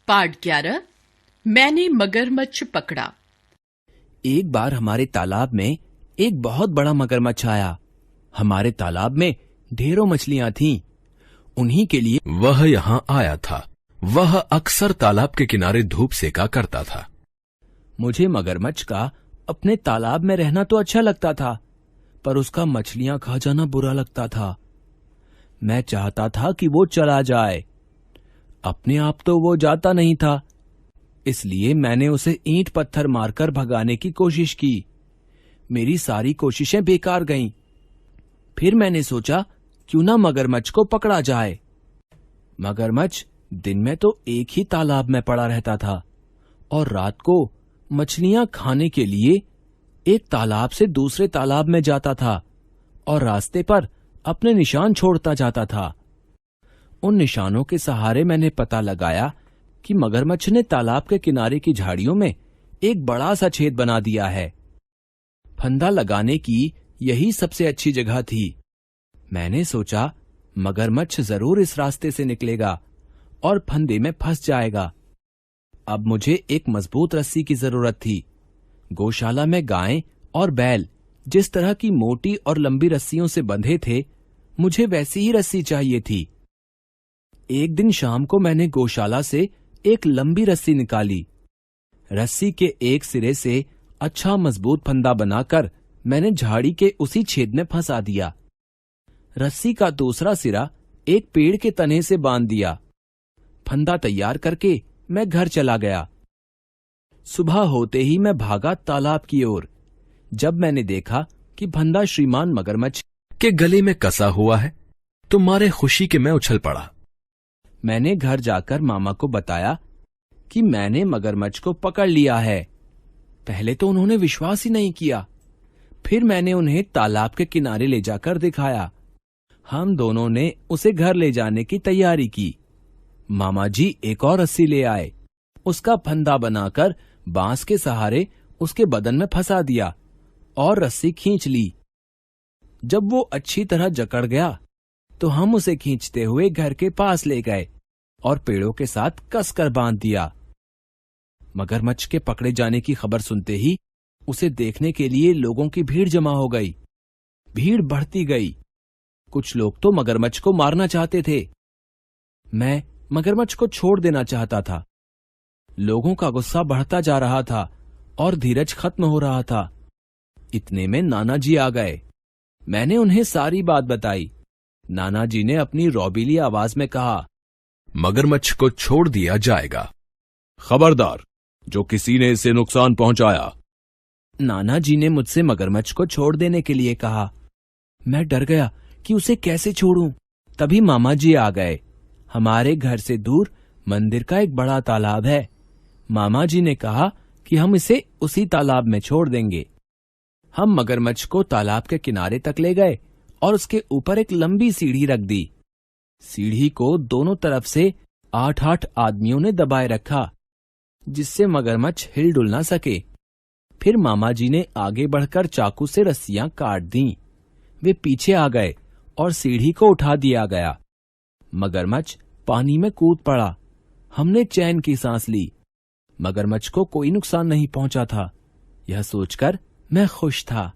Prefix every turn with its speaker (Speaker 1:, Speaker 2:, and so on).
Speaker 1: पाठ 11। मैंने मगरमच्छ पकड़ा।
Speaker 2: एक बार हमारे तालाब में एक बहुत बड़ा मगरमच्छ आया। हमारे तालाब में ढेरों मछलियां थीं। उन्हीं के लिए
Speaker 3: वह यहाँ आया था। वह अक्सर तालाब के किनारे धूप सेका करता था।
Speaker 2: मुझे मगरमच्छ का अपने तालाब में रहना तो अच्छा लगता था, पर उसका मछलियां खा जाना बुरा लगता था। मैं चाहता था कि वो चला जाए। अपने आप तो वो जाता नहीं था, इसलिए मैंने उसे ईंट पत्थर मारकर भगाने की कोशिश की। मेरी सारी कोशिशें बेकार गईं। फिर मैंने सोचा क्यों ना मगरमच्छ को पकड़ा जाए। मगरमच्छ दिन में तो एक ही तालाब में पड़ा रहता था और रात को मछलियां खाने के लिए एक तालाब से दूसरे तालाब में जाता था और रास्ते पर अपने निशान छोड़ता जाता था। उन निशानों के सहारे मैंने पता लगाया कि मगरमच्छ ने तालाब के किनारे की झाड़ियों में एक बड़ा सा छेद बना दिया है। फंदा लगाने की यही सबसे अच्छी जगह थी। मैंने सोचा मगरमच्छ जरूर इस रास्ते से निकलेगा और फंदे में फंस जाएगा। अब मुझे एक मजबूत रस्सी की जरूरत थी। गौशाला में गायें और बैल जिस तरह की मोटी और लंबी रस्सियों से बंधे थे, मुझे वैसी ही रस्सी चाहिए थी। एक दिन शाम को मैंने गौशाला से एक लंबी रस्सी निकाली। रस्सी के एक सिरे से अच्छा मजबूत फंदा बनाकर मैंने झाड़ी के उसी छेद में फंसा दिया। रस्सी का दूसरा सिरा एक पेड़ के तने से बांध दिया। फंदा तैयार करके मैं घर चला गया। सुबह होते ही मैं भागा तालाब की ओर। जब मैंने देखा कि फंदा श्रीमान मगरमच्छ
Speaker 3: के गले में कसा हुआ है तो मारे खुशी के मैं उछल पड़ा।
Speaker 2: मैंने घर जाकर मामा को बताया कि मैंने मगरमच्छ को पकड़ लिया है। पहले तो उन्होंने विश्वास ही नहीं किया। फिर मैंने उन्हें तालाब के किनारे ले जाकर दिखाया। हम दोनों ने उसे घर ले जाने की तैयारी की। मामा जी एक और रस्सी ले आए। उसका फंदा बनाकर बांस के सहारे उसके बदन में फंसा दिया और रस्सी खींच ली। जब वो अच्छी तरह जकड़ गया तो हम उसे खींचते हुए घर के पास ले गए और पेड़ों के साथ कसकर बांध दिया। मगरमच्छ के पकड़े जाने की खबर सुनते ही उसे देखने के लिए लोगों की भीड़ जमा हो गई। भीड़ बढ़ती गई। कुछ लोग तो मगरमच्छ को मारना चाहते थे। मैं मगरमच्छ को छोड़ देना चाहता था। लोगों का गुस्सा बढ़ता जा रहा था और धीरज खत्म हो रहा था। इतने में नाना जी आ गए। मैंने उन्हें सारी बात बताई। नाना जी ने अपनी रौबीली आवाज में कहा,
Speaker 3: मगरमच्छ को छोड़ दिया जाएगा।
Speaker 4: खबरदार, जो किसी ने इसे नुकसान पहुंचाया।
Speaker 2: नाना जी ने मुझसे मगरमच्छ को छोड़ देने के लिए कहा। मैं डर गया कि उसे कैसे छोड़ूं। तभी मामा जी आ गए। हमारे घर से दूर मंदिर का एक बड़ा तालाब है। मामा जी ने कहा कि हम इसे उसी तालाब में छोड़ देंगे। हम मगरमच्छ को तालाब के किनारे तक ले गए और उसके ऊपर एक लंबी सीढ़ी रख दी। सीढ़ी को दोनों तरफ से 8-8 आदमियों ने दबाए रखा, जिससे मगरमच्छ हिल डुल ना सके। फिर मामा जी ने आगे बढ़कर चाकू से रस्सियां काट दी। वे पीछे आ गए और सीढ़ी को उठा दिया गया। मगरमच्छ पानी में कूद पड़ा। हमने चैन की सांस ली। मगरमच्छ को कोई नुकसान नहीं पहुंचा था। यह सोचकर मैं खुश था।